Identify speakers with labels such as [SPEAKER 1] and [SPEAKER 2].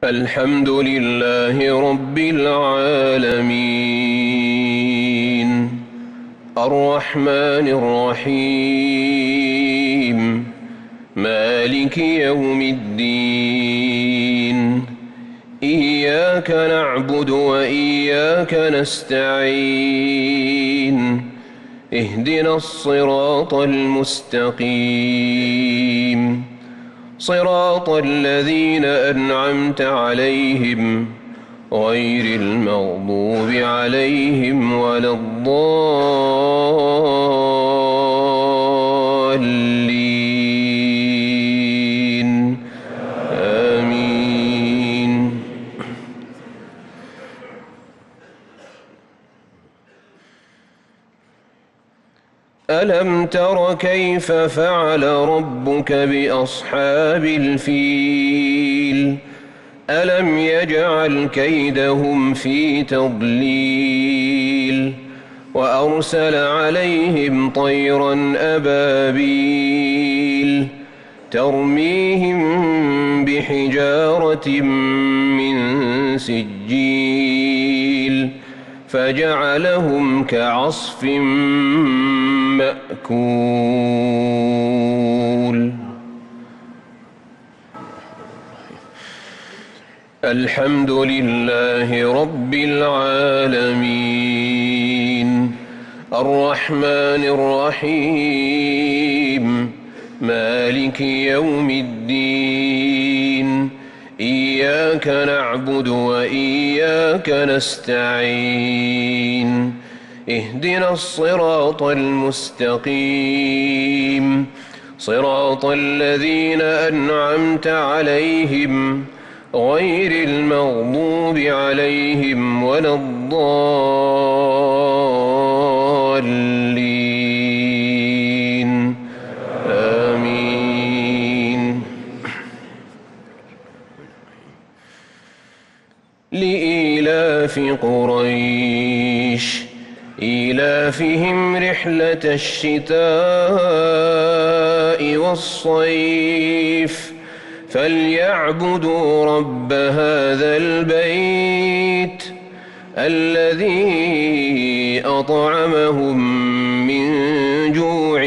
[SPEAKER 1] الحمد لله رب العالمين الرحمن الرحيم مالك يوم الدين إياك نعبد وإياك نستعين اهدنا الصراط المستقيم صراط الذين أنعمت عليهم غير المغضوب عليهم ولا الضالين آمين. ألم تر كيف فعل ربك بأصحاب الفيل ألم يجعل كيدهم في تضليل وأرسل عليهم طيرا أبابيل ترميهم بحجارة من سجيل فجعلهم كعصف مأكول. الحمد لله رب العالمين الرحمن الرحيم مالك يوم الدين إياك نعبد وإياك نستعين اهدنا الصراط المستقيم صراط الذين أنعمت عليهم غير المغضوب عليهم ولا الضالين آمين. لإيلاف قريش إيلافهم رحلة الشتاء والصيف فليعبدوا رب هذا البيت الذي أطعمهم من جوع